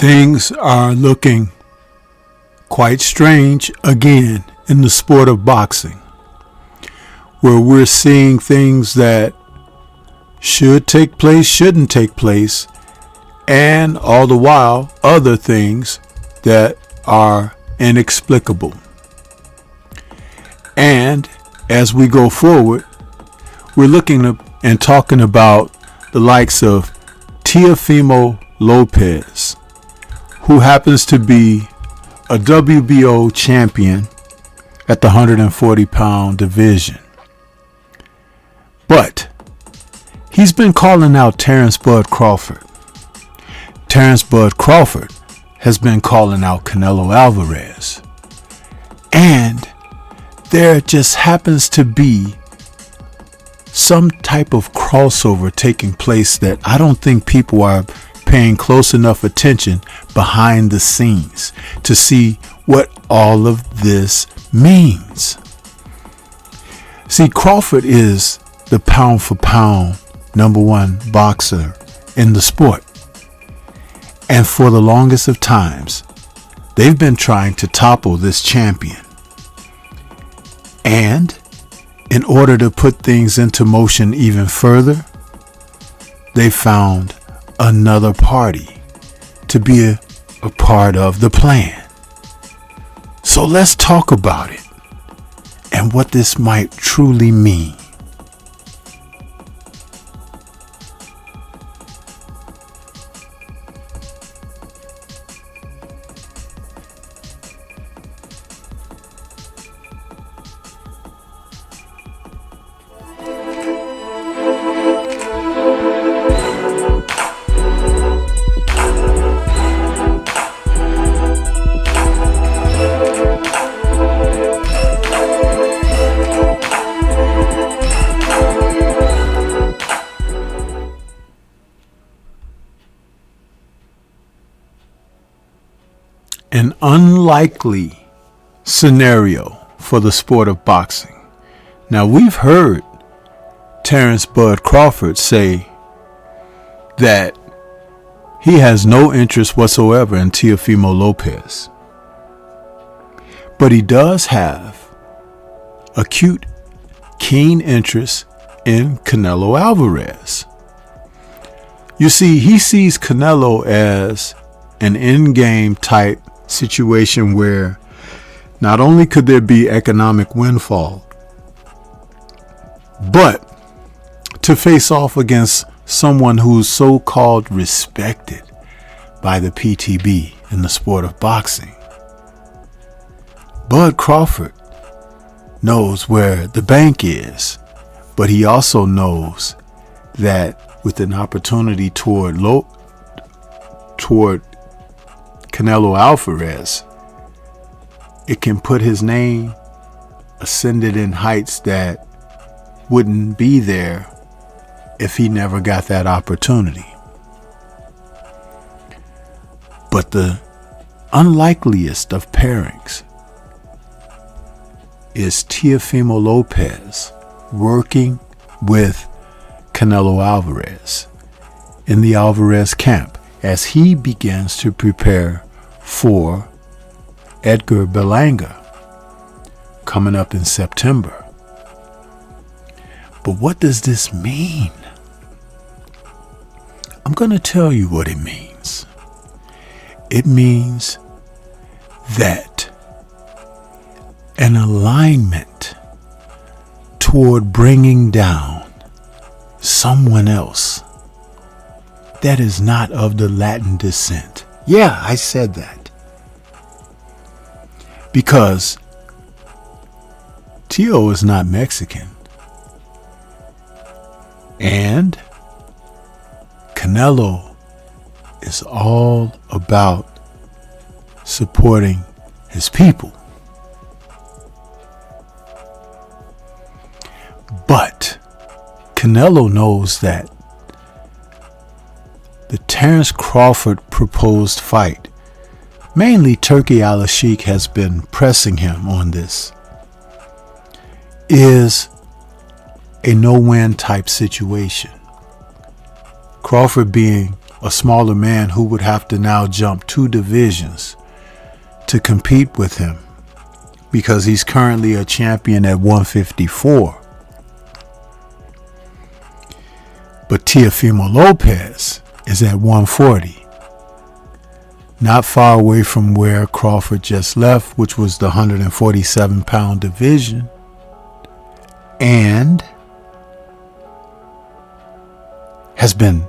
Things are looking quite strange again in the sport of boxing, where we're seeing things that should take place, shouldn't take place, and all the while other things that are inexplicable. And as we go forward, we're looking up and talking about the likes of Teofimo Lopez, who happens to be a WBO champion at the 140-pound division. But he's been calling out Terrence Bud Crawford. Terrence Bud Crawford has been calling out Canelo Alvarez. And there just happens to be some type of crossover taking place that I don't think people are paying close enough attention behind the scenes to see what all of this means. See, Crawford is the pound for pound #1 boxer in the sport. And for the longest of times, they've been trying to topple this champion. And in order to put things into motion even further, they found another party to be a part of the plan. So let's talk about it and what this might truly mean. An unlikely scenario for the sport of boxing. Now, we've heard Terrence Bud Crawford say that he has no interest whatsoever in Teofimo Lopez. But he does have acute, keen interest in Canelo Alvarez. You see, he sees Canelo as an in-game type situation where not only could there be economic windfall, but to face off against someone who's so-called respected by the PTB in the sport of boxing. Bud Crawford knows where the bank is, but he also knows that with an opportunity toward Canelo Alvarez, it can put his name ascended in heights that wouldn't be there if he never got that opportunity. But the unlikeliest of pairings is Teofimo Lopez working with Canelo Alvarez in the Alvarez camp as he begins to prepare for Edgar Berlanga coming up in September. But what does this mean? I'm going to tell you what it means. It means that an alignment toward bringing down someone else that is not of the Latin descent. Yeah, I said that. Because Teo is not Mexican. And Canelo is all about supporting his people. But Canelo knows that the Terrence Crawford proposed fight, mainly Turki Al-Sheikh has been pressing him on this, is a no-win type situation. Crawford being a smaller man who would have to now jump 2 divisions to compete with him, because he's currently a champion at 154. But Teofimo Lopez is at 140, not far away from where Crawford just left, which was the 147-pound division, and has been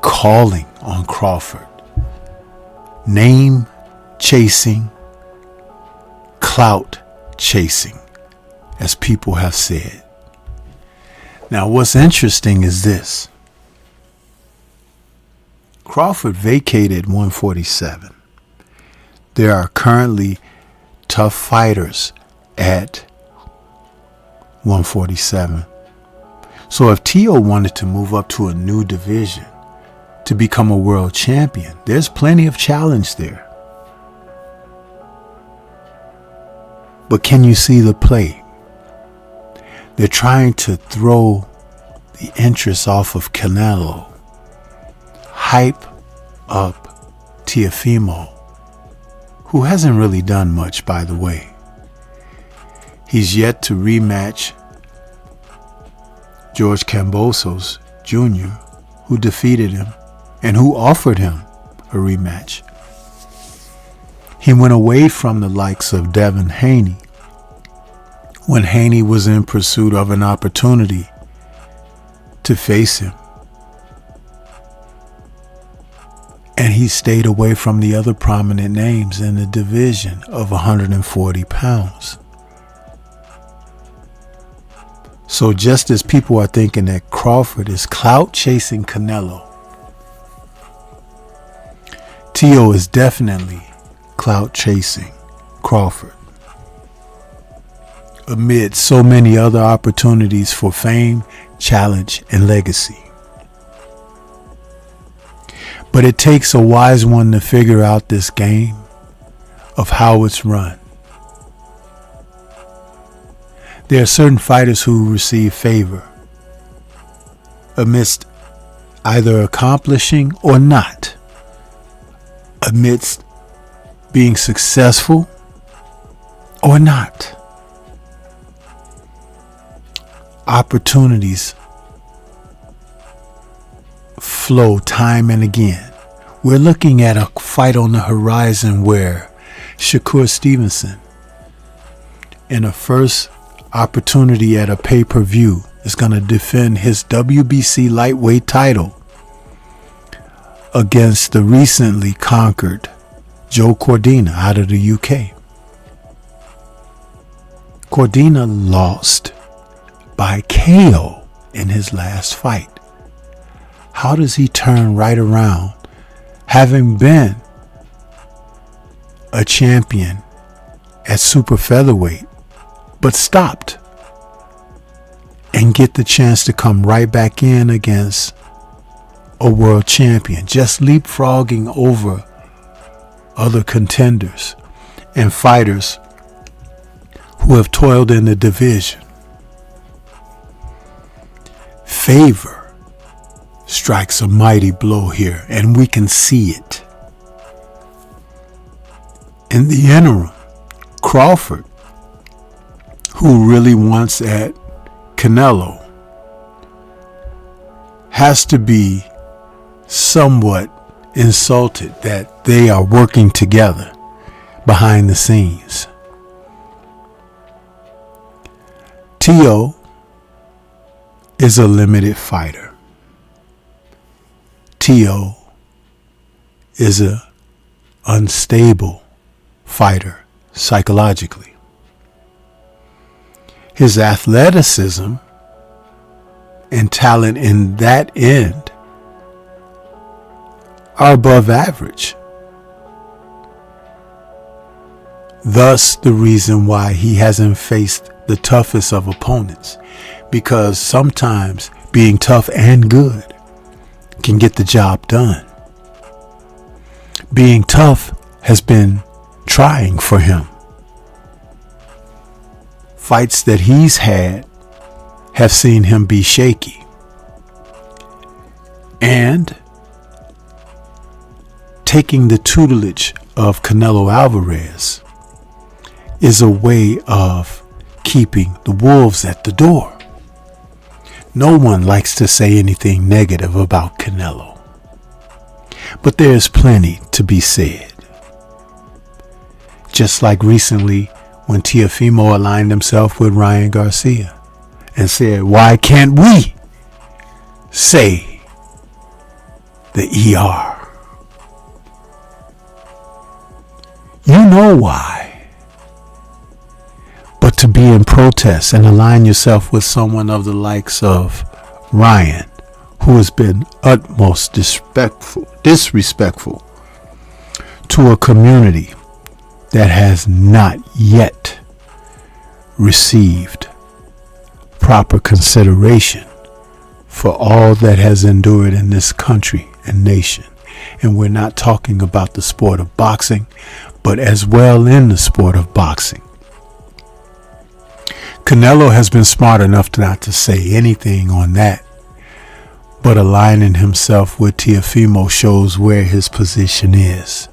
calling on Crawford. Name chasing, clout chasing, as people have said. Now, what's interesting is this. Crawford vacated 147. There are currently tough fighters at 147. So if Teo wanted to move up to a new division to become a world champion, there's plenty of challenge there. But can you see the play? They're trying to throw the interest off of Canelo, hype up Teofimo, who hasn't really done much, by the way. He's yet to rematch George Kambosos Jr., who defeated him and who offered him a rematch. He went away from the likes of Devin Haney when Haney was in pursuit of an opportunity to face him. And he stayed away from the other prominent names in the division of 140 pounds. So just as people are thinking that Crawford is clout chasing Canelo, Teo is definitely clout chasing Crawford, amid so many other opportunities for fame, challenge, and legacy. But it takes a wise one to figure out this game of how it's run. There are certain fighters who receive favor amidst either accomplishing or not, amidst being successful or not. Opportunities flow time and again. We're looking at a fight on the horizon where Shakur Stevenson, in a first opportunity at a pay-per-view, is going to defend his WBC lightweight title against the recently conquered Joe Cordina out of the UK. Cordina lost by KO in his last fight. How does he turn right around, having been a champion at super featherweight, but stopped, and get the chance to come right back in against a world champion, just leapfrogging over other contenders and fighters who have toiled in the division? Favor strikes a mighty blow here, and we can see it. In the interim, Crawford, who really wants at Canelo, has to be somewhat insulted that they are working together behind the scenes. Teo is a limited fighter. Teo is an unstable fighter psychologically. His athleticism and talent in that end are above average. Thus, the reason why he hasn't faced the toughest of opponents, because sometimes being tough and good can get the job done. Being tough has been trying for him. Fights that he's had have seen him be shaky. And taking the tutelage of Canelo Alvarez is a way of keeping the wolves at the door. No one likes to say anything negative about Canelo, but there is plenty to be said. Just like recently when Teofimo aligned himself with Ryan Garcia and said, why can't we say the ER? You know why. But to be in protest and align yourself with someone of the likes of Ryan, who has been utmost disrespectful to a community that has not yet received proper consideration for all that has endured in this country and nation. And we're not talking about the sport of boxing, but as well in the sport of boxing. Canelo has been smart enough not to say anything on that, but aligning himself with Teofimo shows where his position is.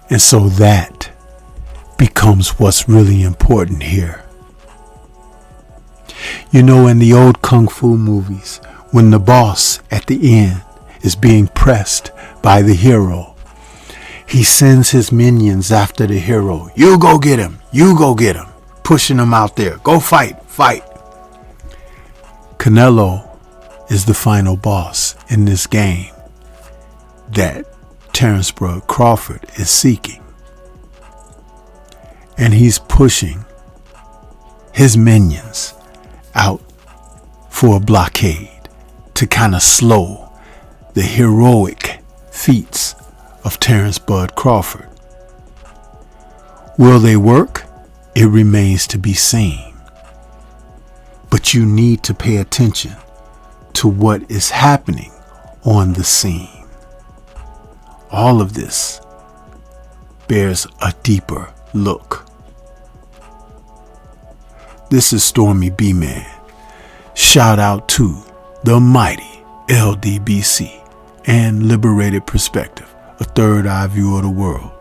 And so that becomes what's really important here. You know, in the old Kung Fu movies, when the boss at the end is being pressed by the hero, he sends his minions after the hero. You go get him. You go get him. Pushing him out there. Go fight. Fight. Canelo is the final boss in this game that Terence Bud Crawford is seeking. And he's pushing his minions out for a blockade to kind of slow the heroic feats of Terence Bud Crawford. Will they work? It remains to be seen. But you need to pay attention to what is happening on the scene. All of this bears a deeper look. This is Stormy B-Man. Shout out to the mighty LDBC and Liberated Perspective, a third eye view of the world.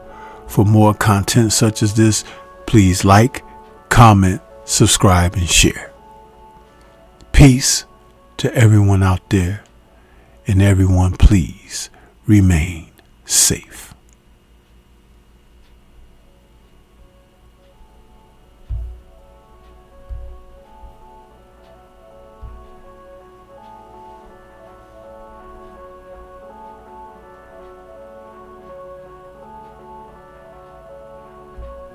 For more content such as this, please like, comment, subscribe, and share. Peace to everyone out there, and everyone please remain safe.